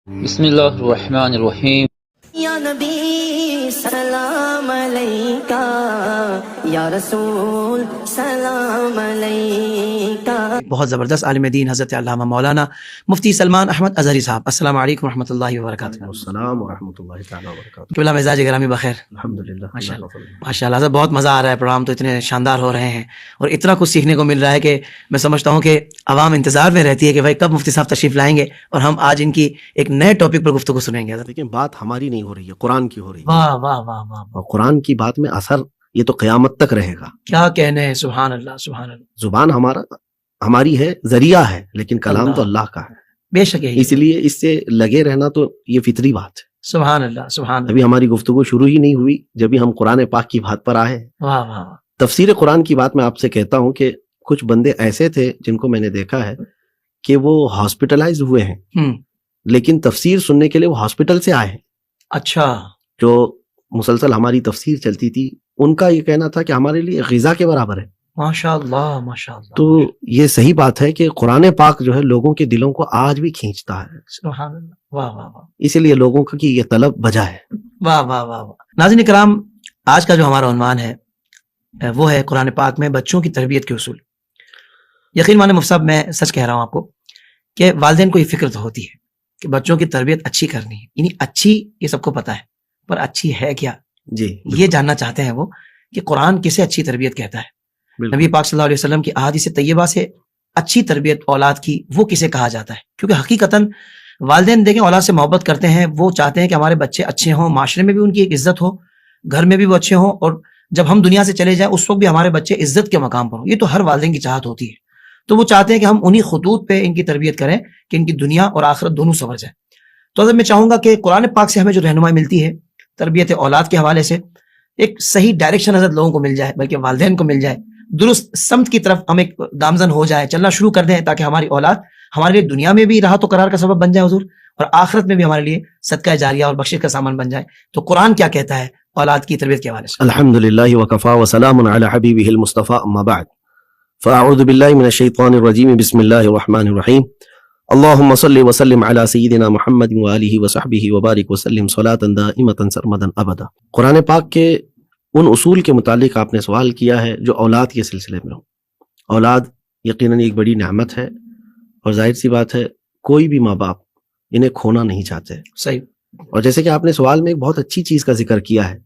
بسم اللہ الرحمن الرحیم. یا نبی سلام علیکہ، یا رسول سلام علیکہ. بہت زبردست عالم دین حضرت علامہ مولانا مفتی سلمان احمد ازہری صاحب، السلام علیکم ورحمۃ اللہ وبرکاتہ. السلام ورحمۃ اللہ تعالی وبرکاتہ. قبلہ مزاج گرامی بخیر. الحمدللہ. ماشاء اللہ حضرت بہت مزہ آ رہا ہے، پروگرام تو اتنے شاندار ہو رہے ہیں اور اتنا کچھ سیکھنے کو مل رہا ہے کہ میں سمجھتا ہوں کہ عوام انتظار میں رہتی ہے کہ بھائی کب مفتی صاحب تشریف لائیں گے اور ہم آج ان کی ایک نئے ٹاپک پر گفتگو سنیں گے. لیکن بات ہماری نہیں ہو رہی ہے، قرآن کی ہو رہی ہے. واہ واہ واہ واہ، اور قرآن کی بات میں اثر یہ تو قیامت تک رہے گا. کیا کہنے ہیں، سبحان اللہ سبحان اللہ. زبان ہماری ہے، ذریعہ ہے، لیکن کلام تو اللہ کا ہے. بے شک ہے، اس لیے اس سے لگے رہنا تو یہ فطری بات ہے. سبحان اللہ سبحان اللہ. ابھی ہماری گفتگو شروع ہی نہیں ہوئی جبھی ہم قرآن پاک کی بات پر آئے ہیں. واہ واہ واہ. تفسیر قرآن کی بات میں آپ سے کہتا ہوں کہ کچھ بندے ایسے تھے جن کو میں نے دیکھا ہے کہ وہ ہاسپٹلائز ہوئے ہیں، لیکن تفسیر سننے کے لیے وہ ہاسپٹل سے آئے ہیں. اچھا. جو مسلسل ہماری تفسیر چلتی تھی ان کا یہ کہنا تھا کہ ہمارے لیے غذا کے برابر ہے. ماشاء اللہ ماشاء اللہ. تو یہ صحیح بات ہے کہ قرآن پاک جو ہے لوگوں کے دلوں کو آج بھی کھینچتا ہے. سبحان اللہ. واہ واہ واہ. اسی لیے لوگوں کی یہ طلب بجا ہے. واہ واہ واہ واہ. ناظرین کرام، آج کا جو ہمارا عنوان ہے وہ ہے قرآن پاک میں بچوں کی تربیت کے اصول. یقین مانیں مفتی صاحب، میں سچ کہہ رہا ہوں آپ کو کہ والدین کو یہ فکر تو ہوتی ہے کہ بچوں کی تربیت اچھی کرنی ہے، یعنی اچھی یہ سب کو پتہ ہے، پر اچھی ہے کیا جی یہ جاننا چاہتے ہیں وہ کہ قرآن کسے اچھی تربیت کہتا ہے. نبی پاک صلی اللہ علیہ وسلم کی احادیث طیبہ سے اچھی تربیت اولاد کی وہ کسے کہا جاتا ہے؟ کیونکہ حقیقتاً والدین دیکھیں اولاد سے محبت کرتے ہیں، وہ چاہتے ہیں کہ ہمارے بچے اچھے ہوں، معاشرے میں بھی ان کی ایک عزت ہو، گھر میں بھی وہ اچھے ہوں، اور جب ہم دنیا سے چلے جائیں اس وقت بھی ہمارے بچے عزت کے مقام پر ہوں. یہ تو ہر والدین کی چاہت ہوتی ہے. تو وہ چاہتے ہیں کہ ہم انہی خطوط پہ ان کی تربیت کریں کہ ان کی دنیا اور آخرت دونوں سنور جائے. تو حضرت میں چاہوں گا کہ قرآن پاک سے ہمیں جو رہنمائی ملتی ہے تربیت اولاد کے حوالے سے، ایک صحیح ڈائریکشن حضرت لوگوں کو مل جائے، بلکہ والدین کو مل جائے، درست سمت کی طرف ہم ایک گامزن ہو جائے، چلنا شروع کر دیں، تاکہ ہماری اولاد ہمارے لیے دنیا میں بھی راحت و قرار کا سبب بن جائے حضور، اور آخرت میں بھی ہمارے لیے صدقہ جاریہ اور بخشش کا سامان بن جائے. تو قرآن کیا کہتا ہے اولاد کی تربیت کے حوالے سے؟ الحمدللہ وکفا وسلام علی حبیبہ المصطفی، اما بعد فاعوذ باللہ من الشیطان الرجیم، بسم اللہ الرحمن الرحیم. اللہم صلی وسلم علی سیدنا محمد وآلہ وصحبہ وبارک وسلم صلاۃ دائمۃ سرمدا ابدا. قرآن پاک کے ان اصول کے متعلق آپ نے سوال کیا ہے جو اولاد کے سلسلے میں ہو. اولاد یقیناً ایک بڑی نعمت ہے، اور ظاہر سی بات ہے کوئی بھی ماں باپ انہیں کھونا نہیں چاہتے. صحیح. اور جیسے کہ آپ نے سوال میں ایک بہت اچھی چیز کا ذکر کیا ہے،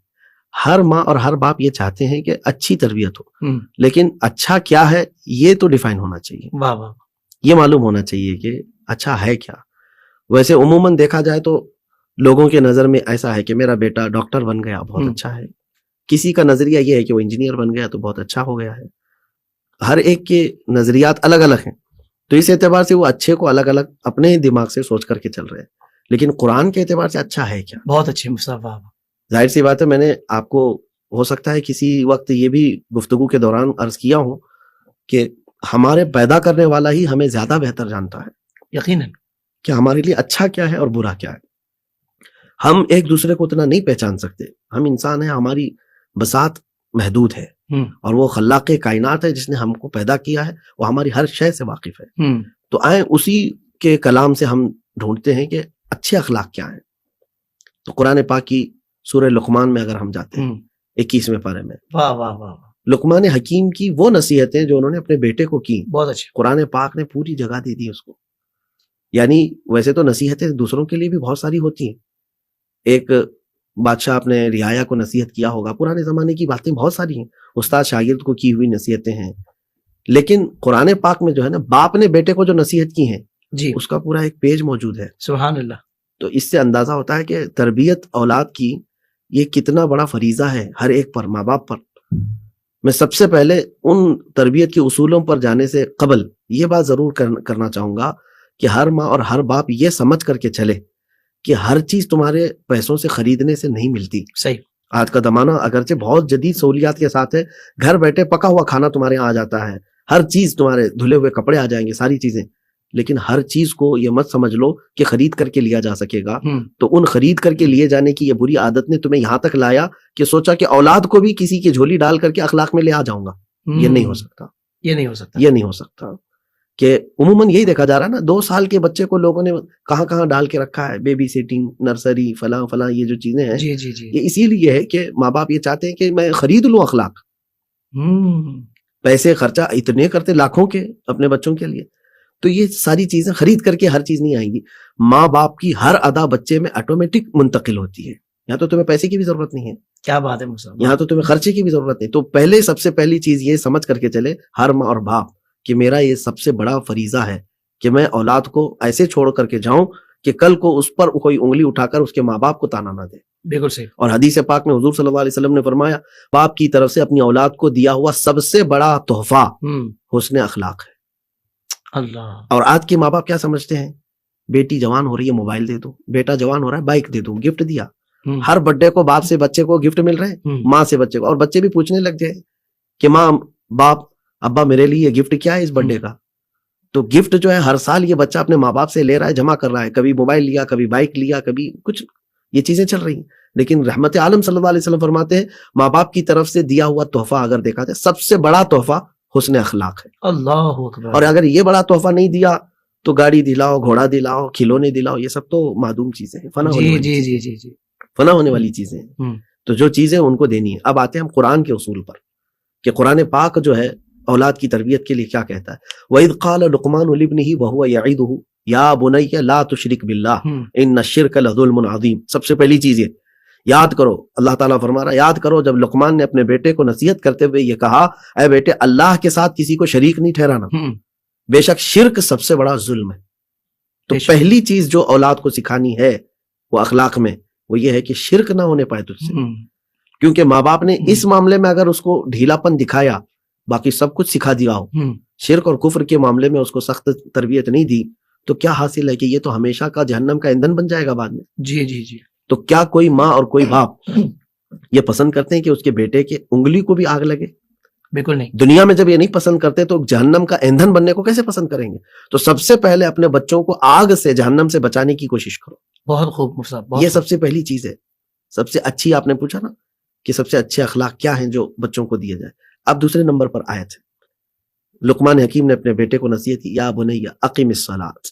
ہر ماں اور ہر باپ یہ چاہتے ہیں کہ اچھی تربیت ہو، لیکن اچھا کیا ہے یہ تو ڈیفائن ہونا چاہیے. واہ واہ. یہ معلوم ہونا چاہیے کہ اچھا ہے کیا. ویسے عموماً دیکھا جائے تو لوگوں کے نظر میں ایسا ہے کہ میرا بیٹا ڈاکٹر بن گیا بہت اچھا ہے، کسی کا نظریہ یہ ہے کہ وہ انجینئر بن گیا تو بہت اچھا ہو گیا ہے. ہر ایک کے نظریات الگ الگ ہیں، تو اس اعتبار سے وہ اچھے کو الگ الگ اپنے دماغ سے سوچ کر کے چل رہے ہیں. لیکن قرآن کے اعتبار سے اچھا ہے کیا؟ بہت اچھے مصطفیٰ. ظاہر سی بات ہے، میں نے آپ کو ہو سکتا ہے کسی وقت یہ بھی گفتگو کے دوران عرض کیا ہوں کہ ہمارے پیدا کرنے والا ہی ہمیں زیادہ بہتر جانتا ہے یقیناً کہ ہمارے لیے اچھا کیا ہے اور برا کیا ہے. ہم ایک دوسرے کو اتنا نہیں پہچان سکتے، ہم انسان ہیں، ہماری بساط محدود ہے، اور وہ خلاق کائنات ہے جس نے ہم کو پیدا کیا ہے، وہ ہماری ہر شے سے واقف ہے. تو آئیں اسی کے کلام سے ہم ڈھونڈتے ہیں کہ اچھے اخلاق کیا ہیں. تو قرآن پاک کی سورہ لقمان میں اگر ہم جاتے ہیں 21ویں پارے میں، واہ واہ واہ، لقمان حکیم کی وہ نصیحتیں جو انہوں نے اپنے بیٹے کو کی، بہت اچھے. قرآن پاک نے پوری جگہ دے دی اس کو. یعنی ویسے تو نصیحتیں دوسروں کے لیے بھی بہت ساری ہوتی ہیں. ایک بادشاہ اپنے رعایا کو نصیحت کیا ہوگا، پرانے زمانے کی باتیں بہت ساری ہیں، استاد شاگرد کو کی ہوئی نصیحتیں ہیں. لیکن قرآن پاک میں جو ہے نا، باپ نے بیٹے کو جو نصیحت کی ہیں جی اس کا پورا ایک پیج موجود ہے. سبحان اللہ. تو اس سے اندازہ ہوتا ہے کہ تربیت اولاد کی یہ کتنا بڑا فریضہ ہے ہر ایک پر، ماں باپ پر. میں سب سے پہلے ان تربیت کے اصولوں پر جانے سے قبل یہ بات ضرور کرنا چاہوں گا کہ ہر ماں اور ہر باپ یہ سمجھ کر کے چلے کہ ہر چیز تمہارے پیسوں سے خریدنے سے نہیں ملتی. صحیح. آج کا زمانہ اگرچہ بہت جدید سہولیات کے ساتھ ہے، گھر بیٹھے پکا ہوا کھانا تمہارے یہاں آ جاتا ہے، ہر چیز تمہارے دھلے ہوئے کپڑے آ جائیں گے، ساری چیزیں. لیکن ہر چیز کو یہ مت سمجھ لو کہ خرید کر کے لیا جا سکے گا. تو ان خرید کر کے لیے جانے کی یہ بری عادت نے تمہیں یہاں تک لایا کہ سوچا کہ اولاد کو بھی کسی کی جھولی ڈال کر کے اخلاق میں لے آ جاؤں گا. یہ نہیں ہو سکتا، یہ نہیں ہو سکتا. یہ نہیں ہو سکتا. کہ عموماً یہی دیکھا جا رہا ہے نا، 2 سال کے بچے کو لوگوں نے کہاں کہاں ڈال کے رکھا ہے، بیبی سیٹنگ، نرسری، فلاں فلاں، یہ جو چیزیں ہیں جی جی جی یہ اسی لیے ہے کہ ماں باپ یہ چاہتے ہیں کہ میں خرید لوں اخلاق. پیسے خرچہ اتنے کرتے لاکھوں کے اپنے بچوں کے لیے، تو یہ ساری چیزیں خرید کر کے ہر چیز نہیں آئیں گی. ماں باپ کی ہر ادا بچے میں آٹومیٹک منتقل ہوتی ہے. یہاں تو تمہیں پیسے کی بھی ضرورت نہیں ہے، کیا بات ہے مصعب. یہاں تو تمہیں خرچے کی بھی ضرورت نہیں. تو پہلے سب سے پہلی چیز یہ سمجھ کر کے چلے ہر ماں اور باپ کہ میرا یہ سب سے بڑا فریضہ ہے کہ میں اولاد کو ایسے چھوڑ کر کے جاؤں کہ کل کو اس پر کوئی انگلی اٹھا کر اس کے ماں باپ کو تانا نہ دے. بالکل صحیح. اور حدیث پاک میں حضور صلی اللہ علیہ وسلم نے فرمایا باپ کی طرف سے اپنی اولاد کو دیا ہوا سب سے بڑا تحفہ حسن اخلاق ہے. اللہ. اور آج کے ماں باپ کیا سمجھتے ہیں، بیٹی جوان ہو رہی ہے موبائل دے دوں، بیٹا جوان ہو رہا ہے بائک دے دوں، گفٹ دیا. ہر برتھ ڈے کو باپ سے بچے کو گفٹ مل رہے ہیں، ماں سے بچے کو، اور بچے بھی پوچھنے لگ جائے کہ ماں باپ ابا میرے لیے یہ گفٹ کیا ہے اس برتھ ڈے کا. تو گفٹ جو ہے ہر سال یہ بچہ اپنے ماں باپ سے لے رہا ہے، جمع کر رہا ہے، کبھی موبائل لیا، کبھی بائک لیا، کبھی کچھ، یہ چیزیں چل رہی ہیں. لیکن رحمت عالم صلی اللہ علیہ وسلم فرماتے ہیں ماں باپ کی طرف سے دیا ہوا تحفہ اگر دیکھا جائے سب سے بڑا تحفہ حسن اخلاق ہے. اللہ اکبر. اور اگر یہ بڑا تحفہ نہیں دیا تو گاڑی دلاؤ، گھوڑا دلاؤ، کھلونے دلاؤ، یہ سب تو معدوم چیزیں ہیں، فنا ہونے جی والی جی چیزیں جی ہیں. جی جی. فنا ہونے والی چیزیں ہیں. تو جو چیزیں ان کو دینی ہے. اب آتے ہیں ہم قرآن کے اصول پر کہ قرآن پاک جو ہے اولاد کی تربیت کے لیے کیا کہتا ہے. وَإِذْ قَالَ لُقْمَانُ لِابْنِهِ وَهُوَ يَعِظُهُ يَا بُنَيَّ لَا تُشْرِكْ بِاللَّهِ إِنَّ الشِّرْكَ لَظُلْمٌ عَظِيمٌ. سب سے پہلی چیز یہ یاد کرو، اللہ تعالیٰ فرما رہا ہے یاد کرو جب لقمان نے اپنے بیٹے کو نصیحت کرتے ہوئے یہ کہا اے بیٹے اللہ کے ساتھ کسی کو شریک نہیں ٹھہرانا، بے شک شرک سب سے بڑا ظلم ہے. تو پہلی چیز جو اولاد کو سکھانی ہے وہ اخلاق میں وہ یہ ہے کہ شرک نہ ہونے پائے تجھ سے. کیونکہ ماں باپ نے اس معاملے میں اگر اس کو ڈھیلا پن دکھایا، باقی سب کچھ سکھا دیا ہو، شرک اور کفر کے معاملے میں اس کو سخت تربیت نہیں دی، تو کیا حاصل ہے کہ یہ تو ہمیشہ کا جہنم کا ایندھن بن جائے گا بعد میں. جی جی جی. تو کیا کوئی ماں اور کوئی باپ یہ پسند کرتے ہیں کہ اس کے بیٹے کے انگلی کو بھی آگ لگے؟ بالکل نہیں. دنیا میں جب یہ نہیں پسند کرتے تو جہنم کا ایندھن بننے کو کیسے پسند کریں گے؟ تو سب سے پہلے اپنے بچوں کو آگ سے، جہنم سے بچانے کی کوشش کرو. بہت خوب مصعب. یہ سب سے پہلی چیز ہے. سب سے اچھی، آپ نے پوچھا نا کہ سب سے اچھے اخلاق کیا ہیں جو بچوں کو دیے جائے. اب دوسرے نمبر پر آیت ہے، لقمان حکیم نے اپنے بیٹے کو نصیحت کی، یا بنی اقم الصلاۃ،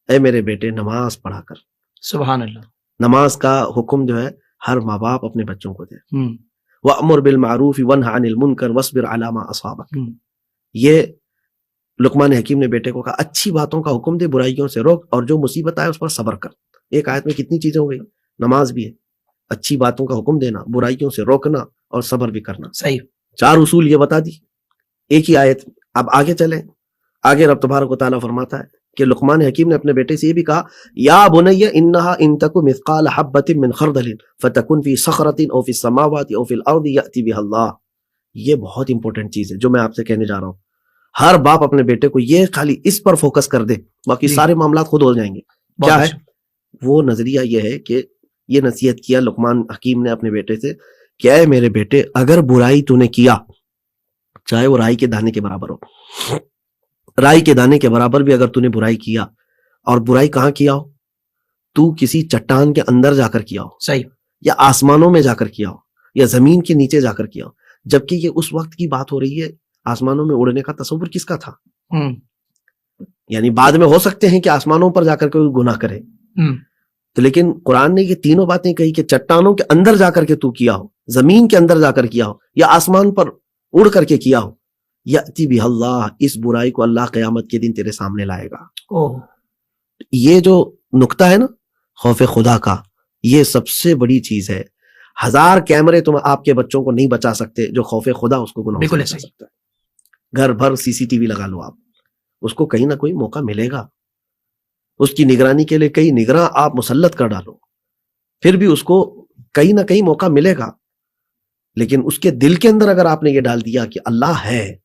اے میرے بیٹے نماز پڑھا کر. سبحان اللہ. نماز کا حکم جو ہے ہر ماں باپ اپنے بچوں کو دے. وَأْمُرْ بِالْمَعْرُوفِ وَانْهَ عَنِ الْمُنْكَرِ وَاصْبِرْ عَلَى مَا أَصَابَكَ. یہ لقمان حکیم نے بیٹے کو کہا اچھی باتوں کا حکم دے، برائیوں سے روک، اور جو مصیبت آئے اس پر صبر کر. ایک آیت میں کتنی چیزیں ہو گئی، نماز بھی ہے، اچھی باتوں کا حکم دینا، برائیوں سے روکنا، اور صبر بھی کرنا. صحیح. 4 اصول یہ بتا دی ایک ہی آیت. اب آگے چلیں، آگے رب تبارک و تعالیٰ فرماتا ہے کہ لقمان حکیم نے اپنے بیٹے سے یہ بھی کہا یا بنی انہا ان تک مثقال حبۃ من خردل فتکن فی صخرۃ او فی السماوات او فی الارض یأتی بها اللہ. یہ بہت امپورٹنٹ چیز ہے جو میں آپ سے کہنے جا رہا ہوں. ہر باپ اپنے بیٹے کو یہ خالی اس پر فوکس کر دے، باقی سارے معاملات خود ہو جائیں گے. کیا ہے وہ نظریہ؟ یہ ہے کہ یہ نصیحت کیا لقمان حکیم نے اپنے بیٹے سے کہ اے میرے بیٹے اگر برائی تو نے کیا، چاہے وہ رائی کے دانے کے برابر ہو، رائی کے دانے کے برابر بھی اگر تو نے برائی کیا، اور برائی کہاں کیا ہو، تو کسی چٹان کے اندر جا کر کیا ہو، صحیح، یا آسمانوں میں جا کر کیا ہو، یا زمین کے نیچے جا کر کیا ہو، جبکہ یہ اس وقت کی بات ہو رہی ہے آسمانوں میں اڑنے کا تصور کس کا تھا؟ یعنی بعد میں ہو سکتے ہیں کہ آسمانوں پر جا کر کوئی گناہ کرے، تو لیکن قرآن نے یہ تینوں باتیں کہی کہ چٹانوں کے اندر جا کر کے تو کیا ہو، زمین کے اندر جا کر کیا ہو، یا آسمان پر اڑ کر کے کیا ہو، یأتی بہ اللہ، اس برائی کو اللہ قیامت کے دن تیرے سامنے لائے گا. یہ جو نقطہ ہے نا خوف خدا کا، یہ سب سے بڑی چیز ہے. 1000 کیمرے تم آپ کے بچوں کو نہیں بچا سکتے جو خوف خدا اس کو گناہ سے بچا سکتا ہے. گھر بھر CCTV لگا لو آپ، اس کو کہیں نہ کوئی موقع ملے گا. اس کی نگرانی کے لیے کئی نگراں آپ مسلط کر ڈالو، پھر بھی اس کو کہیں نہ کہیں موقع ملے گا. لیکن اس کے دل کے اندر اگر آپ نے یہ ڈال دیا کہ اللہ ہے،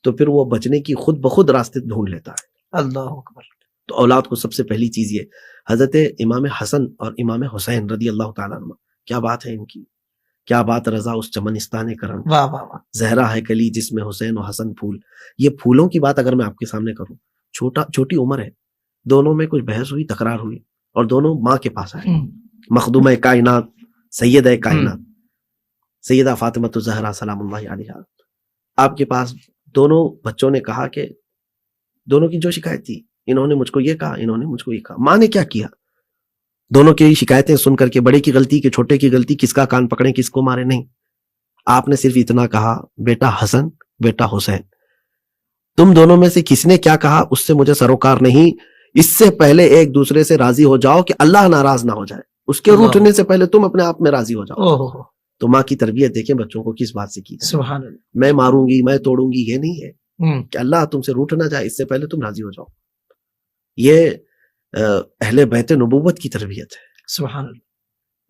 تو پھر وہ بچنے کی خود بخود راستے ڈھونڈ لیتا ہے. اللہ اکبر. تو اولاد کو سب سے پہلی چیز یہ، حضرت امام حسن اور امام حسین رضی اللہ تعالیٰ عنہ، کیا بات ہے ان کی، کیا بات رضا اس چمنستان کرم، واہ واہ واہ، زہرا ہے کلی جس میں حسین و حسن پھول. یہ پھولوں کی بات اگر میں آپ کے سامنے کروں، چھوٹی عمر ہے، دونوں میں کچھ بحث ہوئی، تکرار ہوئی، اور دونوں ماں کے پاس آئے. مخدومہ کائنات، سیدہ کائنات، سیدہ فاطمہ الزہرا سلام اللہ علیہا آپ کے پاس. دونوں بچوں نے کہا کہ دونوں کی جو شکایت تھی, انہوں نے مجھ کو یہ کہا, انہوں نے مجھ کو یہ کہا. ماں نے کیا کیا؟ دونوں کی شکایتیں سن کر کے, بڑے کی غلطی کہ چھوٹے کی غلطی, کس کا کان پکڑیں کس کو مارے, نہیں. آپ نے صرف اتنا کہا, بیٹا حسن بیٹا حسین, تم دونوں میں سے کس نے کیا کہا اس سے مجھے سروکار نہیں. اس سے پہلے ایک دوسرے سے راضی ہو جاؤ کہ اللہ ناراض نہ ہو جائے. اس کے روٹنے سے پہلے تم اپنے آپ میں راضی ہو جاؤ. تو ماں کی تربیت دیکھیں بچوں کو کس بات سے کی. سبحان اللہ. میں ماروں گی, میں توڑوں گی, یہ نہیں ہے کہ اللہ تم سے روٹ نہ جائے, اس سے پہلے تم راضی ہو جاؤ. یہ اہل بیت نبوت کی تربیت ہے. سبحان اللہ.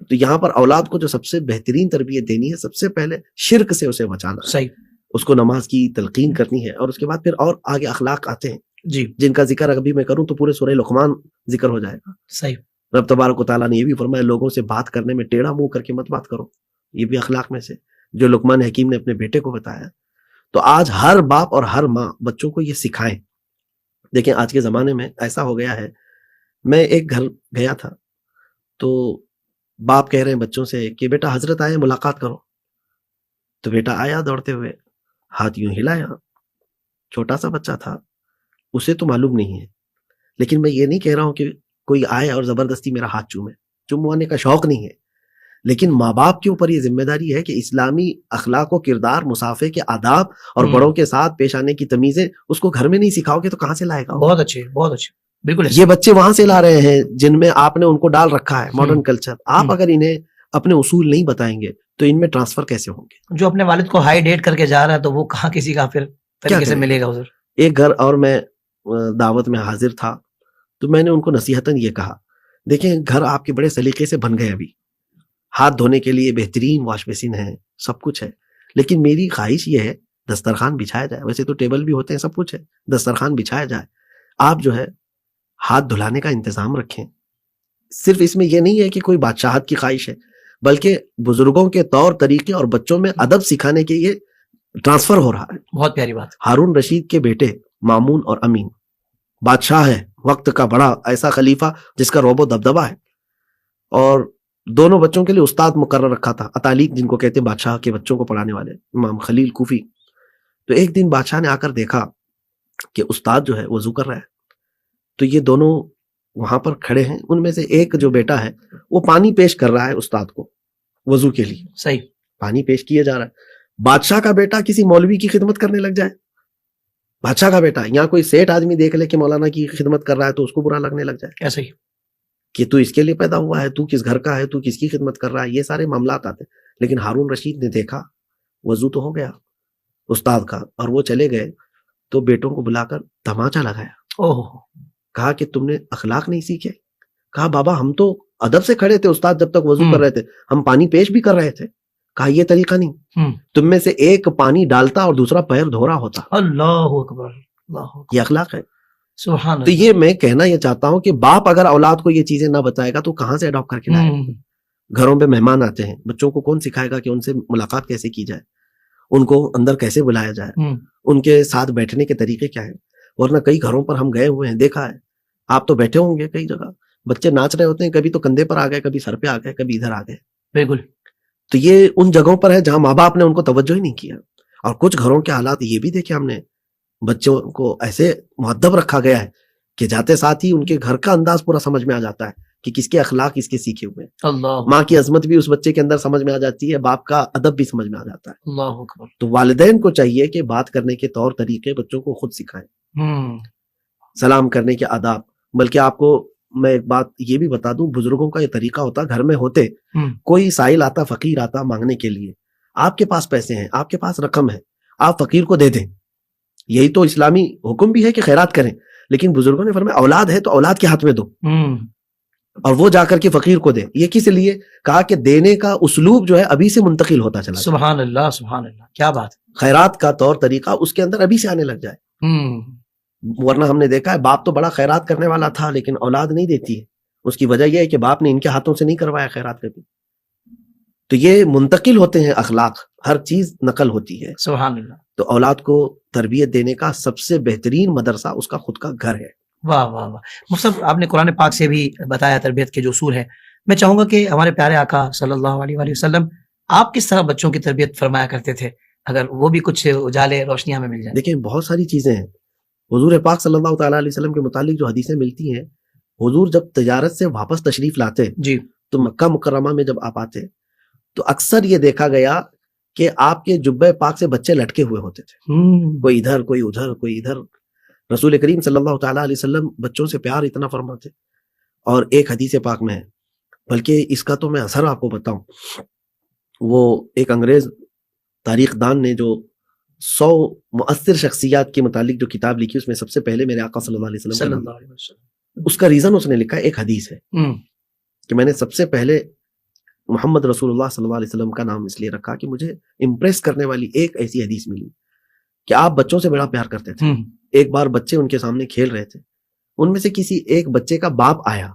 تو یہاں پر اولاد کو جو سب سے بہترین تربیت دینی ہے, سب سے پہلے شرک سے اسے بچانا, صحیح, اس کو نماز کی تلقین کرنی ہے, اور اس کے بعد پھر اور آگے اخلاق آتے ہیں جی, جن کا ذکر ابھی میں کروں تو پورے سورہ لقمان ذکر ہو جائے گا. صحیح. رب تبارک و تعالیٰ نے یہ بھی فرمایا لوگوں سے بات کرنے میں ٹیڑھا منہ کر کے مت بات کرو, یہ بھی اخلاق میں سے جو لقمان حکیم نے اپنے بیٹے کو بتایا. تو آج ہر باپ اور ہر ماں بچوں کو یہ سکھائیں. دیکھیں آج کے زمانے میں ایسا ہو گیا ہے, میں ایک گھر گیا تھا تو باپ کہہ رہے ہیں بچوں سے کہ بیٹا حضرت آئے ملاقات کرو. تو بیٹا آیا دوڑتے ہوئے, ہاتھ یوں ہلایا, چھوٹا سا بچہ تھا, اسے تو معلوم نہیں ہے, لیکن میں یہ نہیں کہہ رہا ہوں کہ کوئی آئے اور زبردستی میرا ہاتھ چومے, چموانے کا شوق نہیں ہے, لیکن ماں باپ کے اوپر یہ ذمہ داری ہے کہ اسلامی اخلاق و کردار, مصافحے کے آداب اور بڑوں کے ساتھ پیش آنے کی تمیزیں اس کو گھر میں نہیں سکھاؤ گے تو کہاں سے لائے گا؟ بہت اچھے, بہت اچھے, بالکل. یہ بچے وہاں سے لا رہے ہیں جن میں آپ نے ان کو ڈال رکھا ہے ماڈرن کلچر. آپ اگر انہیں اپنے اصول نہیں بتائیں گے تو ان میں ٹرانسفر کیسے ہوں گے؟ جو اپنے والد کو ہائی ڈیٹ کر کے جا رہا ہے تو وہ کہاں کسی کا پھر طریقے سے ملے گا ادھر. ایک گھر اور میں دعوت میں حاضر تھا تو میں نے ان کو نصیحتاً یہ کہا, دیکھیں گھر آپ کے بڑے سلیقے سے بن گئے, ابھی ہاتھ دھونے کے لیے بہترین واش بیسن ہے, سب کچھ ہے, لیکن میری خواہش یہ ہے دسترخوان بچھایا جائے. ویسے تو ٹیبل بھی ہوتے ہیں, سب کچھ ہے, دسترخوان بچھایا جائے. آپ جو ہے ہاتھ دھلانے کا انتظام رکھیں. صرف اس میں یہ نہیں ہے کہ کوئی بادشاہت کی خواہش ہے, بلکہ بزرگوں کے طور طریقے اور بچوں میں ادب سکھانے کے یہ ٹرانسفر ہو رہا ہے. بہت پیاری بات. ہارون رشید کے بیٹے مامون اور امین, بادشاہ ہے, وقت کا بڑا ایسا خلیفہ جس کا روب و دبدبہ ہے, اور دونوں بچوں کے لیے استاد مقرر رکھا تھا, اتالیق جن کو کہتے ہیں بادشاہ کے بچوں کو پڑھانے والے, امام خلیل کوفی. تو ایک دن بادشاہ نے آ کر دیکھا کہ استاد جو ہے وضو کر رہا ہے, تو یہ دونوں وہاں پر کھڑے ہیں, ان میں سے ایک جو بیٹا ہے وہ پانی پیش کر رہا ہے استاد کو وضو کے لیے. صحیح, پانی پیش کیا جا رہا ہے. بادشاہ کا بیٹا کسی مولوی کی خدمت کرنے لگ جائے, بادشاہ کا بیٹا, یہاں کوئی سیٹ آدمی دیکھ لے کہ مولانا کی خدمت کر رہا ہے تو اس کو برا لگنے لگ جائے. ایسے ہی کہ تو اس کے لیے پیدا ہوا ہے, تو کس گھر کا ہے, تو کس کی خدمت کر رہا ہے, یہ سارے معاملات آتے ہیں. لیکن ہارون رشید نے دیکھا وضو تو ہو گیا استاد کا, اور وہ چلے گئے تو بیٹوں کو بلا کر تماچا لگایا. کہا کہ تم نے اخلاق نہیں سیکھے. کہا بابا ہم تو ادب سے کھڑے تھے, استاد جب تک وضو کر رہے تھے ہم پانی پیش بھی کر رہے تھے. کہا یہ طریقہ نہیں, تم میں سے ایک پانی ڈالتا اور دوسرا پیر دھو رہا ہوتا. اللہ اکبر, یہ اخلاق ہے. سبحان اللہ. تو یہ میں کہنا یہ چاہتا ہوں کہ باپ اگر اولاد کو یہ چیزیں نہ بتائے گا تو کہاں سے اڈاپٹ کر کے لائے؟ گھروں پہ مہمان آتے ہیں, بچوں کو کون سکھائے گا کہ ان سے ملاقات کیسے کی جائے, ان کو اندر کیسے بلایا جائے, ان کے ساتھ بیٹھنے کے طریقے کیا ہیں. ورنہ کئی گھروں پر ہم گئے ہوئے ہیں, دیکھا ہے, آپ تو بیٹھے ہوں گے کئی جگہ, بچے ناچ رہے ہوتے ہیں, کبھی تو کندھے پر آ گئے, کبھی سر پہ آ گئے, کبھی ادھر آ گئے. بالکل. تو یہ ان جگہوں پر ہے جہاں ماں باپ نے ان کو توجہ ہی نہیں کیا. اور کچھ گھروں کے حالات یہ بھی دیکھے ہم نے, بچوں کو ایسے مؤدب رکھا گیا ہے کہ جاتے ساتھ ہی ان کے گھر کا انداز پورا سمجھ میں آ جاتا ہے کہ کس کے اخلاق کس کے سیکھے ہوئے. اللہ, ماں کی عظمت بھی اس بچے کے اندر سمجھ میں آ جاتی ہے, باپ کا ادب بھی سمجھ میں آ جاتا ہے. اللہ اکبر. تو والدین کو چاہیے کہ بات کرنے کے طور طریقے بچوں کو خود سکھائیں, سلام کرنے کے آداب. بلکہ آپ کو میں ایک بات یہ بھی بتا دوں, بزرگوں کا یہ طریقہ ہوتا, گھر میں ہوتے کوئی سائل آتا, فقیر آتا مانگنے کے لیے, آپ کے پاس پیسے ہیں, آپ کے پاس رقم ہے, آپ فقیر کو دے دیں. یہی تو اسلامی حکم بھی ہے کہ خیرات کریں, لیکن بزرگوں نے فرمایا اولاد ہے تو اولاد کے ہاتھ میں دو, اور وہ جا کر کے فقیر کو دے. یہ کس لیے کہا کہ دینے کا اسلوب جو ہے ابھی سے منتقل ہوتا چلا. سبحان اللہ, سبحان اللہ, کیا بات. خیرات کا طور طریقہ اس کے اندر ابھی سے آنے لگ جائے. ورنہ ہم نے دیکھا ہے باپ تو بڑا خیرات کرنے والا تھا لیکن اولاد نہیں دیتی ہے. اس کی وجہ یہ ہے کہ باپ نے ان کے ہاتھوں سے نہیں کروایا خیرات کبھی. تو یہ منتقل ہوتے ہیں اخلاق, ہر چیز نقل ہوتی ہے. سبحان اللہ. تو اولاد کو تربیت دینے کا سب سے بہترین مدرسہ اس کا خود کا گھر ہے. واہ واہ واہ. مصطفی آپ نے قرآن پاک سے بھی بتایا تربیت کے جو اصول ہیں. میں چاہوں گا کہ ہمارے پیارے آقا صلی اللہ علیہ وآلہ وسلم آپ کس طرح بچوں کی تربیت فرمایا کرتے تھے, اگر وہ بھی کچھ اجالے روشنیاں میں مل جائیں. دیکھیں بہت ساری چیزیں ہیں. حضور پاک صلی اللہ تعالیٰ علیہ وسلم کے متعلق جو حدیثیں ملتی ہیں، حضور جب تجارت سے واپس تشریف لاتے جی تو مکہ مکرمہ میں جب آپ آتے تو اکثر یہ دیکھا گیا کہ آپ کے جبہ پاک سے بچے لٹکے ہوئے ہوتے تھے، کوئی ادھر کوئی ادھر کوئی ادھر. رسول کریم صلی اللہ تعالیٰ علیہ وسلم بچوں سے پیار اتنا فرماتے. اور ایک حدیث پاک میں ہے، بلکہ اس کا تو میں اثر آپ کو بتاؤں، وہ ایک انگریز تاریخ دان نے جو 100 مؤثر شخصیات کے متعلق جو کتاب لکھی، اس میں سب سے پہلے میرے آقا صلی اللہ علیہ وسلم اس کا ریزن اس نے لکھا ایک حدیث ہے کہ میں نے سب سے پہلے محمد رسول اللہ صلی اللہ علیہ وسلم کا نام اس لیے رکھا کہ مجھے امپریس کرنے والی ایک ایسی حدیث ملی کہ آپ بچوں سے بڑا پیار کرتے تھے. ایک بار بچے ان کے سامنے کھیل رہے تھے، ان میں سے کسی ایک بچے کا باپ آیا،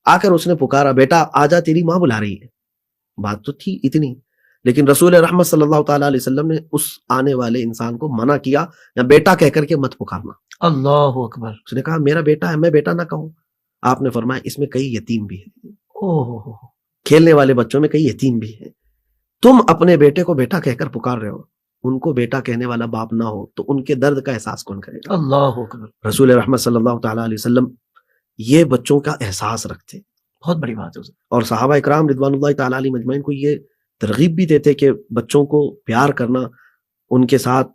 آ کر اس نے پکارا، بیٹا آجا تیری ماں بلا رہی ہے. بات تو تھی اتنی، لیکن رسول رحمت صلی اللہ تعالیٰ علیہ وسلم نے اس آنے والے انسان کو منع کیا، یا بیٹا کہہ کر کے مت پکارنا. اللہ اکبر. اس نے کہا میرا بیٹا ہے، میں بیٹا نہ کہوں. آپ نے فرمایا اس میں کئی یتیم بھی ہیں، کھیلنے والے بچوں میں کئی یتیم بھی ہیں. تم اپنے بیٹے کو بیٹا کہہ کر پکار رہے ہو، ان کو بیٹا کہنے والا باپ نہ ہو تو ان کے درد کا احساس کون کرے گا؟ اللہ اکبر. رسول رحمت صلی اللہ تعالیٰ علیہ وسلم یہ بچوں کا احساس رکھتے، بہت بڑی بات ہے. اور صحابہ اکرام رضوان اللہ تعالیٰ علیہ مجمعین کو یہ ترغیب بھی دیتے کہ بچوں کو پیار کرنا، ان کے ساتھ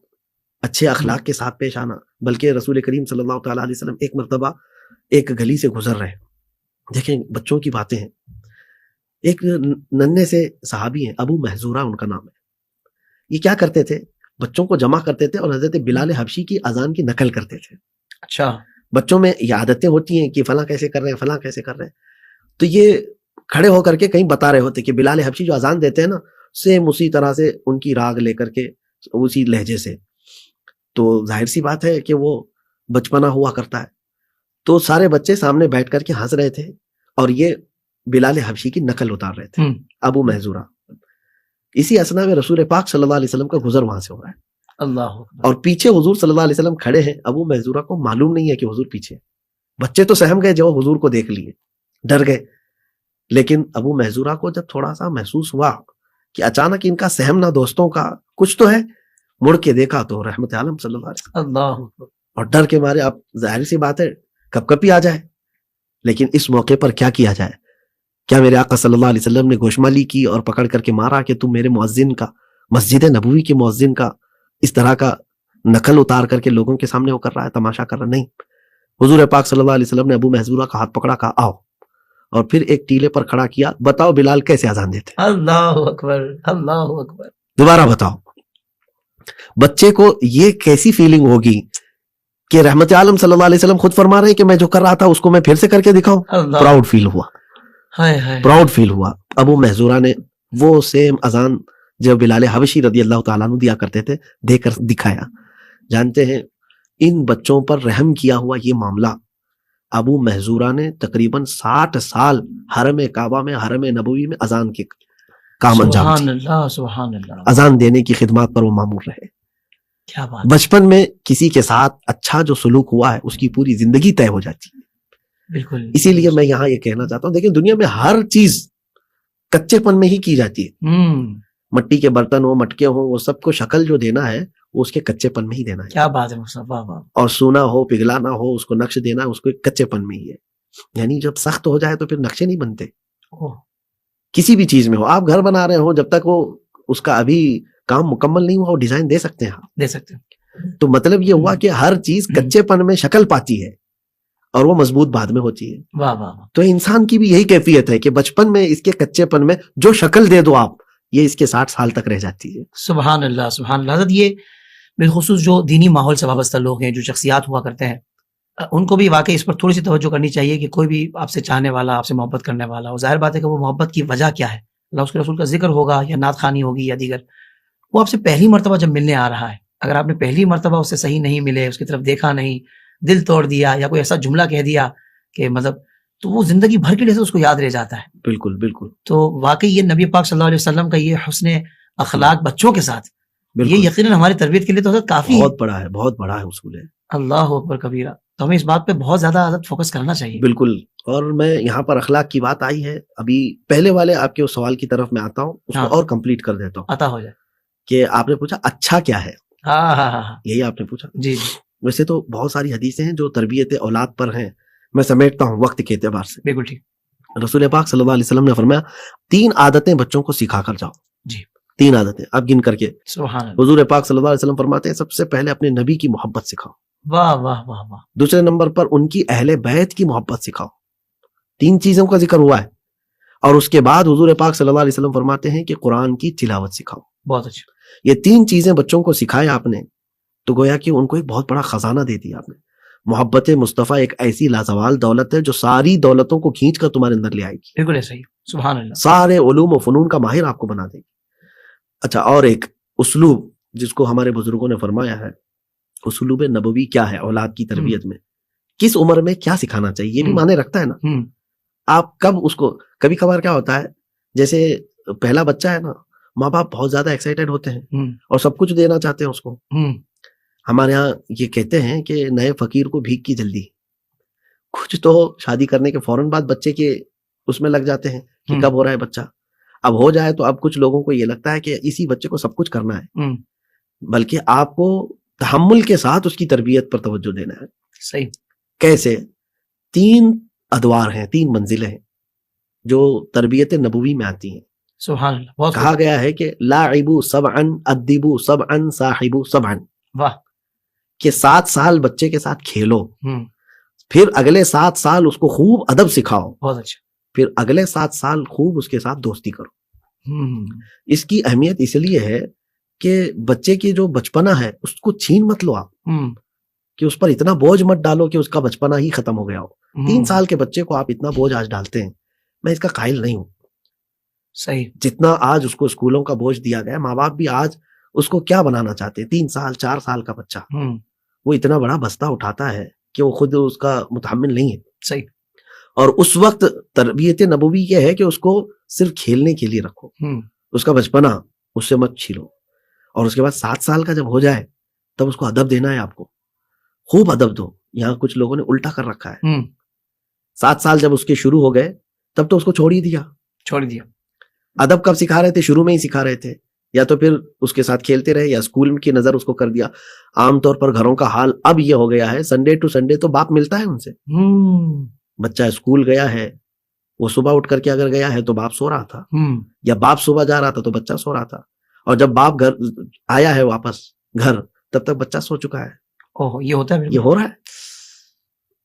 اچھے اخلاق کے ساتھ پیش آنا. بلکہ رسول کریم صلی اللہ تعالیٰ علیہ وسلم ایک مرتبہ ایک گلی سے گزر رہے، دیکھیں بچوں کی باتیں ہیں. ایک ننھے سے صحابی ہیں، ابو محذورہ ان کا نام ہے. یہ کیا کرتے تھے؟ بچوں کو جمع کرتے تھے اور حضرت بلال حبشی کی اذان کی نقل کرتے تھے. اچھا. بچوں میں یہ عادتیں ہوتی ہیں کہ فلاں کیسے کر رہے ہیں، فلاں کیسے کر رہے ہیں، تو یہ کھڑے ہو کر کے کہیں بتا رہے ہوتے کہ بلال حبشی جو اذان دیتے ہیں نا، سیم اسی طرح سے ان کی راگ لے کر کے اسی لہجے سے. تو ظاہر سی بات ہے کہ وہ بچپنا ہوا کرتا ہے. تو سارے بچے سامنے بیٹھ کر کے ہنس رہے تھے اور یہ بلال حبشی کی نقل اتار رہے تھے، ابو محذورہ. اسی اسنا میں رسول پاک صلی اللہ علیہ وسلم کا گزر وہاں سے ہو رہا ہے. اللہ. اور پیچھے حضور صلی اللہ علیہ وسلم کھڑے ہیں. ابو محذورہ کو معلوم نہیں ہے کہ حضور پیچھے. بچے تو سہم گئے جب حضور کو دیکھ لیے، ڈر گئے. لیکن ابو محذورہ کو جب تھوڑا سا محسوس ہوا کہ اچانک ان کا سہمنا دوستوں کا کچھ تو ہے، مڑ کے دیکھا تو رحمت عالم صلی اللہ علیہ وسلم. اللہ. اور ڈر کے مارے آپ ظاہر سی بات ہے کب کبھی آ جائے. لیکن اس موقع پر کیا کیا جائے؟ کیا میرے آقا صلی اللہ علیہ وسلم نے گوشمالی کی اور پکڑ کر کے مارا کہ تم میرے مؤذن کا، مسجد نبوی کے مؤذن کا اس طرح کا نقل اتار کر کے لوگوں کے سامنے وہ کر رہا ہے، تماشا کر رہا؟ نہیں. حضور پاک صلی اللہ علیہ وسلم نے ابو محذورہ کا ہاتھ پکڑا، کہا آؤ، اور پھر ایک ٹیلے پر کھڑا کیا، بتاؤ بلال کیسے اذان دیتے؟ اللہ اکبر. اللہ اکبر. دوبارہ بتاؤ. بچے کو یہ کیسی فیلنگ ہوگی کہ رحمت عالم صلی اللہ علیہ وسلم خود فرما رہے ہیں کہ میں جو کر رہا تھا اس کو میں پھر سے کر کے دکھاؤں. پراؤڈ فیل ہوا، پراؤڈ فیل ہوا. ابو محذورہ نے وہ سیم اذان جو بلال حبشی رضی اللہ تعالیٰ عنہ دیا کرتے تھے دے کر دکھایا. جانتے ہیں ان بچوں پر رحم کیا ہوا یہ معاملہ ابو محذورہ نے تقریباً 60 سال حرم کعبہ میں، حرم نبوی میں اذان کے کام انجام سبحان اللہ. سبحان اللہ. اذان دینے کی خدمات پر وہ مامور رہے. کیا بات. بچپن میں کسی کے ساتھ اچھا جو سلوک ہوا ہے اس کی پوری زندگی طے ہو جاتی ہے. بالکل. اسی لیے میں یہاں یہ کہنا چاہتا ہوں، دیکھیں دنیا میں ہر چیز کچے پن میں ہی کی جاتی ہے. مٹی کے برتن ہو، مٹکے ہوں، وہ سب کو شکل جو دینا ہے وہ اس کے کچے پن میں ہی دینا ہے. کیا بات ہے مصطفیٰ. اور سونا ہو، پگھلانا ہو، اس کو نقش دینا ہے، اس کو ایک کچے پن میں ہی ہے. یعنی جب سخت ہو جائے تو پھر نقشے نہیں بنتے. کسی بھی چیز میں ہو، آپ گھر بنا رہے ہو، جب تک وہ اس کا ابھی کام مکمل نہیں ہوا وہ ڈیزائن دے سکتے ہیں، دے سکتے ہیں. تو مطلب یہ ہوا کہ ہر چیز کچے پن میں شکل پاتی ہے اور وہ مضبوط بعد میں ہوتی ہے. واہ واہ. تو انسان کی بھی یہی کیفیت ہے کہ بچپن میں اس کے کچے پن میں جو شکل دے دو آپ، یہ اس کے 60 سال تک رہ جاتی ہے. سبحان اللہ. سبحان اللہ. حضرت یہ بالخصوص جو دینی ماحول سے وابستہ لوگ ہیں، جو شخصیات ہوا کرتے ہیں، ان کو بھی واقعی اس پر تھوڑی سی توجہ کرنی چاہیے کہ کوئی بھی آپ سے چاہنے والا، آپ سے محبت کرنے والا ہو، ظاہر بات ہے کہ وہ محبت کی وجہ کیا ہے، اللہ اس کے رسول کا ذکر ہوگا یا نعت خوانی ہوگی یا دیگر. وہ آپ سے پہلی مرتبہ جب ملنے آ رہا ہے، اگر آپ نے پہلی مرتبہ اس سے صحیح نہیں ملے، اس کی طرف دیکھا نہیں، دل توڑ دیا یا کوئی ایسا جملہ کہہ دیا کہ مطلب، تو وہ زندگی بھر کے لیے اس کو یاد رہ جاتا ہے. بالکل بالکل. تو واقعی یہ نبی پاک صلی اللہ علیہ وسلم کا یہ حسن اخلاق بچوں کے ساتھ، یہ یقیناً ہماری تربیت کے لیے تو حضرت کافی بہت بڑا ہے، بہت بڑا ہے اصول ہے. اللہ اکبر کبیرہ. تو ہمیں اس بات پہ بہت زیادہ حضرت فوکس کرنا چاہیے. بالکل. اور میں یہاں پر اخلاق کی بات آئی ہے، ابھی پہلے والے آپ کے اس سوال کی طرف میں آتا ہوں، اس کو اور کمپلیٹ کر دیتا ہوں. عطا ہو جائے. کہ آپ نے پوچھا اچھا کیا ہے. ہاں. یہی آپ نے پوچھا. جی. ویسے تو بہت ساری حدیثیں ہیں جو تربیت اولاد پر ہیں، میں سمیٹتا ہوں وقت کے اعتبار سے. بالکل ٹھیک. رسول پاک صلی اللہ علیہ وسلم نے فرمایا 3 عادتیں بچوں کو سکھا کر جاؤ. جی. 3 عادتیں اب گن کر کے سبحان اللہ. حضور پاک صلی اللہ علیہ وسلم فرماتے ہیں سب سے پہلے اپنے نبی کی محبت سکھاؤ. واہ واہ واہ واہ. دوسرے نمبر پر ان کی اہل بیت کی محبت سکھاؤ. 3 چیزوں کا ذکر ہوا ہے. اور اس کے بعد حضور پاک صلی اللہ علیہ وسلم فرماتے ہیں کہ قرآن کی تلاوت سکھاؤ. بہت اچھا. یہ 3 چیزیں بچوں کو سکھایا آپ نے تو گویا کہ ان کو ایک بہت بڑا خزانہ دے دیا آپ نے. محبت مصطفیٰ ایک ایسی لازوال دولت ہے جو ساری دولتوں کو کھینچ کر تمہارے اندر لے آئے گی. بالکل ایسا ہی. سبحان اللہ. سارے علوم و فنون کا ماہر آپ کو بنا دے گی. اچھا، اور ایک اسلوب جس کو ہمارے بزرگوں نے فرمایا ہے، اسلوب نبوی کیا ہے اولاد کی تربیت میں، کس عمر میں کیا سکھانا چاہیے، یہ بھی معنی رکھتا ہے نا. آپ کب اس کو، کبھی کبھار کیا ہوتا ہے جیسے پہلا بچہ ہے نا، ماں باپ بہت زیادہ ایکسائٹیڈ ہوتے ہیں اور سب کچھ دینا چاہتے ہیں اس کو. ہمارے ہاں یہ کہتے ہیں کہ نئے فقیر کو بھیک کی جلدی. کچھ تو شادی کرنے کے فوراً بعد بچے کے اس میں لگ جاتے ہیں کہ کب ہو رہا ہے بچہ. اب ہو جائے تو اب کچھ لوگوں کو یہ لگتا ہے کہ اسی بچے کو سب کچھ کرنا ہے، بلکہ آپ کو تحمل کے ساتھ اس کی تربیت پر توجہ دینا ہے. صحیح. کیسے؟ 3 ادوار ہیں، 3 منزلیں ہیں جو تربیت نبوی میں آتی ہیں. سبحان اللہ. بہت کہا گیا ہے کہ لاعبوا سبعا ادبوا سبعا صاحبوا سبعا. واہ. کہ 7 سال بچے کے ساتھ کھیلو، پھر اگلے 7 سال اس کو خوب ادب سکھاؤ، بہت اچھا، پھر اگلے 7 سال خوب اس کے ساتھ دوستی کرو. اس کی اہمیت اس لیے ہے کہ بچے کی جو بچپنا ہے اس کو چھین مت لو آپ، کہ اس پر اتنا بوجھ مت ڈالو کہ اس کا بچپنا ہی ختم ہو گیا ہو. 3 سال کے بچے کو آپ اتنا بوجھ آج ڈالتے ہیں، میں اس کا قائل نہیں ہوں. صحیح. جتنا آج اس کو اسکولوں کا بوجھ دیا گیا، ماں باپ بھی آج اس کو کیا بنانا چاہتے ہیں. 3 سال 4 سال کا بچہ وہ اتنا بڑا بستہ اٹھاتا ہے کہ وہ خود اس کا متحمل نہیں ہے. صحیح. اور اس وقت تربیت نبوی یہ ہے کہ اس کو صرف کھیلنے کے لیے رکھو، اس کا بچپنا اس سے مت چھیلو. اور اس کے بعد 7 سال کا جب ہو جائے تب اس کو ادب دینا ہے، آپ کو خوب ادب دو. یہاں کچھ لوگوں نے الٹا کر رکھا ہے. 7 سال جب اس کے شروع ہو گئے تب تو اس کو چھوڑ ہی دیا. ادب کب سکھا رہے تھے؟ شروع میں ہی سکھا رہے تھے، یا تو پھر اس کے ساتھ کھیلتے رہے یا اسکول کی نظر اس کو کر دیا. عام طور پر گھروں کا حال اب یہ ہو گیا ہے، سنڈے ٹو سنڈے تو باپ ملتا ہے ان سے. بچہ اسکول گیا ہے، وہ صبح اٹھ کر کے اگر گیا ہے تو باپ سو رہا تھا، یا باپ صبح جا رہا تھا تو بچہ سو رہا تھا، اور جب باپ گھر آیا ہے واپس گھر تب تک بچہ سو چکا ہے. یہ ہوتا ہے، یہ ہو رہا ہے.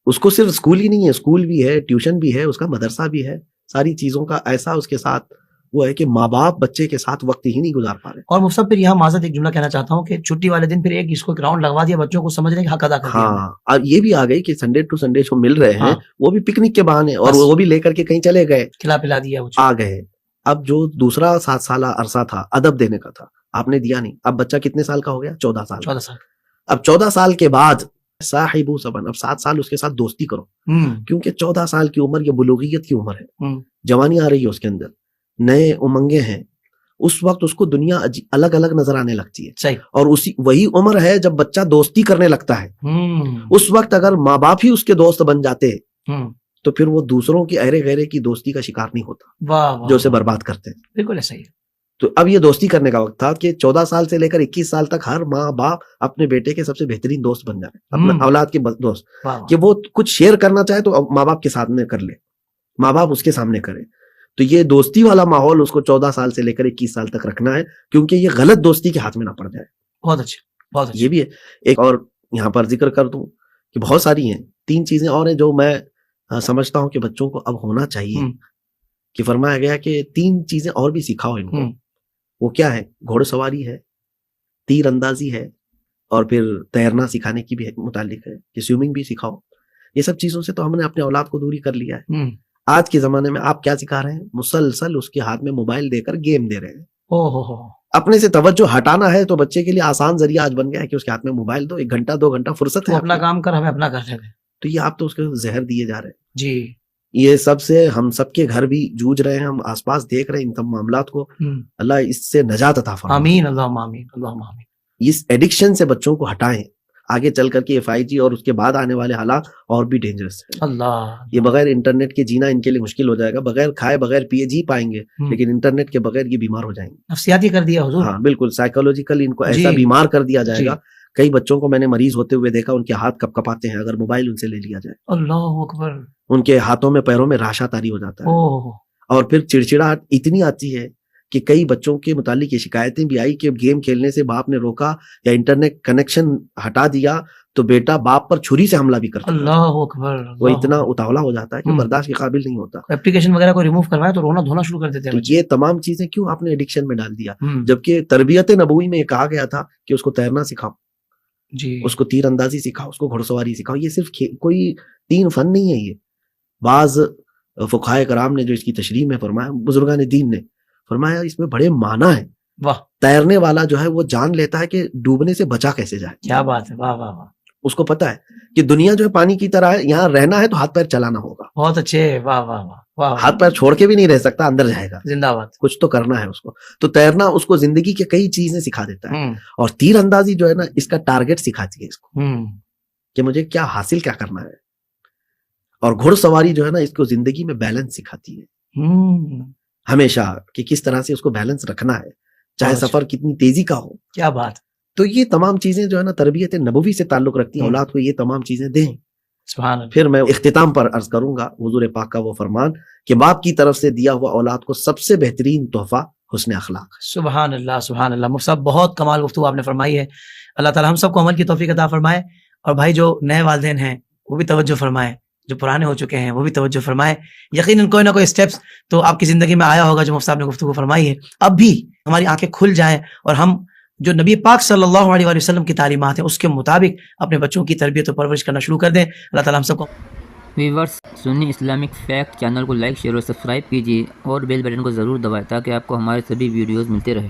اس کو صرف اسکول ہی نہیں ہے، اسکول بھی ہے، ٹیوشن بھی ہے، اس کا مدرسہ بھی ہے، ساری چیزوں کا ایسا اس کے ساتھ وہ ہے کہ ماں باپ بچے کے ساتھ وقت ہی نہیں گزار پا رہے. اور مفتی پھر یہاں معذرت ایک جملہ کہنا چاہتا ہوں کہ چھٹی والے دن پھر ایک اس کو گراؤنڈ لگوا دیا، بچوں کو سمجھنے کا حق ادا کر دیا. ہاں، اب یہ بھی آ گئی کہ سنڈے ٹو سنڈے جو مل رہے ہیں وہ بھی پکنک کے بہانے، اور وہ بھی لے کر کے کہیں چلے گئے، کھلا پلا دیا آ گئے. اب جو دوسرا 7 سالہ عرصہ تھا ادب دینے کا تھا، آپ نے دیا نہیں. اب بچہ کتنے سال کا ہو گیا؟ 14 سال. اب 14 سال کے بعد صاحب سبن، اب 7 سال اس کے ساتھ دوستی کرو، کیونکہ 14 سال کی عمر یہ بلوغیت کی عمر ہے، جوانی آ رہی ہے اس کے اندر، نئے امنگیں ہیں. اس وقت اس کو دنیا الگ الگ نظر آنے لگتی ہے. اور وہی عمر ہے جب بچہ دوستی کرنے لگتا ہے. اس وقت اگر ماں باپ ہی اس کے دوست بن جاتے تو پھر وہ دوسروں کی ایرے غیرے کی دوستی کا شکار نہیں ہوتا جو اسے برباد کرتے ہیں. بالکل ایسا ہی. تو اب یہ دوستی کرنے کا وقت تھا کہ 14 سال سے لے کر 21 سال تک ہر ماں باپ اپنے بیٹے کے سب سے بہترین دوست بن جائے، اپنے اولاد کے دوست، کہ وہ کچھ شیئر کرنا چاہے تو ماں باپ کے سامنے کر لے، ماں باپ اس کے سامنے کرے. تو یہ دوستی والا ماحول اس کو 14 سال سے لے کر 21 سال تک رکھنا ہے، کیونکہ یہ غلط دوستی کے ہاتھ میں نہ پڑ جائے. بہت اچھا، بہت اچھا. یہ بھی ہے. ایک اور یہاں پر ذکر کر دوں کہ بہت ساری ہیں، 3 چیزیں اور ہیں جو میں سمجھتا ہوں کہ بچوں کو اب ہونا چاہیے. کہ فرمایا گیا کہ 3 چیزیں اور بھی سکھاؤ ان کو. وہ کیا ہے؟ گھوڑ سواری ہے، تیر اندازی ہے، اور پھر تیرنا سکھانے کی بھی متعلق ہے کہ سوئمنگ بھی سکھاؤ. یہ سب چیزوں سے تو ہم نے اپنے اولاد کو دوری کر لیا ہے. آج کے زمانے میں آپ کیا سکھا رہے ہیں؟ مسلسل اس کے ہاتھ میں موبائل دے کر گیم دے رہے ہیں. اپنے سے توجہ ہٹانا ہے تو بچے کے لیے آسان ذریعہ آج بن گیا ہے کہ اس کے ہاتھ میں موبائل دو، 1 گھنٹہ 2 گھنٹہ فرصت ہے، اپنا کام کر، ہمیں اپنا کر رہے ہیں. تو یہ آپ تو اس کو زہر دیے جا رہے ہیں. جی، یہ سب سے ہم سب کے گھر بھی جوجھ رہے ہیں، ہم آس پاس دیکھ رہے ہیں ان تمام معاملات کو. اللہ اس سے نجات عطا فرمائے. آمین، اللہم آمین، اللہم آمین. اس ایڈکشن سے بچوں کو ہٹائیں. آگے چل کر کے یہ 5G اور اس کے بعد آنے والے حالات اور بھی ڈینجرس ہیں. اللہ، یہ بغیر انٹرنیٹ کے جینا ان کے لیے مشکل ہو جائے گا. بغیر کھائے بغیر پیے جی پائیں گے، لیکن انٹرنیٹ کے بغیر یہ بیمار ہو جائیں گے. نفسیاتی کر دیا حضور. ہاں بالکل، سائیکولوجیکل ان کو ایسا بیمار کر دیا جائے گا کئی بچوں کو میں نے مریض ہوتے ہوئے دیکھا، ان کے ہاتھ کپ کپاتے ہیں اگر موبائل ان سے لے لیا جائے، اللہ اکبر، ان کے ہاتھوں میں پیروں میں راشا طاری ہو جاتا ہے، اوہ اور پھر چڑچڑاہٹ اتنی آتی ہے کہ کئی بچوں کے متعلق یہ شکایتیں بھی آئی کہ گیم کھیلنے سے باپ نے روکا یا انٹرنیٹ کنیکشن ہٹا دیا تو بیٹا باپ پر چھری سے حملہ بھی کرتا ہے، اللہ اکبر، وہ اتنا اتاولا ہو جاتا ہے کہ برداشت کے قابل نہیں ہوتا. اپلیکیشن وغیرہ کو ریموو کروائے تو رونا دھونا شروع کر دیتے تو ہیں. یہ تمام چیزیں کیوں آپ نے ایڈکشن میں ڈال دیا؟ جبکہ تربیت نبوی میں یہ کہا گیا تھا کہ اس کو تیرنا سکھاؤ، جی اس کو تیر اندازی سکھاؤ، اس کو گھڑ سواری سکھاؤ. یہ صرف کوئی 3 فن نہیں ہے. یہ بعض فقہائے کرام نے جو اس کی تشریح میں فرمایا، بزرگان دین نے فرمایا اس میں بڑے معنی ہیں. واہ تیرنے والا جو ہے وہ جان لیتا ہے کہ ڈوبنے سے بچا کیسے جائے. کیا بات ہے، واہ واہ واہ، اس کو پتا ہے کہ دنیا جو ہے پانی کی طرح ہے، یہاں رہنا ہے تو ہاتھ پیر چلانا ہوگا. بہت اچھے، واہ واہ واہ واہ، ہاتھ پیر چھوڑ کے بھی نہیں رہ سکتا، اندر جائے گا، زندہ باد. کچھ تو کرنا ہے اس کو. تو تیرنا اس کو زندگی کے کئی چیزیں سکھا دیتا ہے. اور تیر اندازی جو ہے نا اس کا ٹارگٹ سکھاتی ہے اس کو کہ مجھے کیا حاصل کیا کرنا ہے. اور گھڑ سواری جو ہے نا اس کو زندگی میں بیلنس سکھاتی ہے ہمیشہ، کہ کس طرح سے اس کو بیلنس رکھنا ہے چاہے سفر کتنی تیزی کا ہو. کیا بات. تو یہ تمام چیزیں جو ہے نا تربیت نبوی سے تعلق رکھتی ہیں. اولاد کو یہ تمام چیزیں دیں. سبحان اللہ. پھر میں اختتام پر عرض کروں گا حضور پاک کا وہ فرمان کہ باپ کی طرف سے دیا ہوا اولاد کو سب سے بہترین تحفہ حسن اخلاق. سبحان اللہ سبحان اللہ. مفتی صاحب بہت کمال گفتگو آپ نے فرمائی ہے. اللہ تعالیٰ ہم سب کو عمل کی توفیق عطا فرمائے. اور بھائی جو نئے والدین ہیں وہ بھی توجہ فرمائے، جو پرانے ہو چکے ہیں وہ بھی توجہ فرمائے. یقیناً کوئی نہ کوئی اسٹیپس تو آپ کی زندگی میں آیا ہوگا جو مفتی صاحب نے گفتگو فرمائی ہے. اب بھی ہماری آنکھیں کھل جائیں اور ہم جو نبی پاک صلی اللہ علیہ وآلہ وسلم کی تعلیمات ہیں اس کے مطابق اپنے بچوں کی تربیت و پرورش کرنا شروع کر دیں. اللہ تعالیٰ ہم سب کو. ویورز، سنی اسلامک فیکٹ چینل کو لائک، شیئر اور سبسکرائب کیجیے اور بیل بٹن کو ضرور دبائیں تاکہ آپ کو ہمارے سبھی ویڈیوز ملتے رہیں.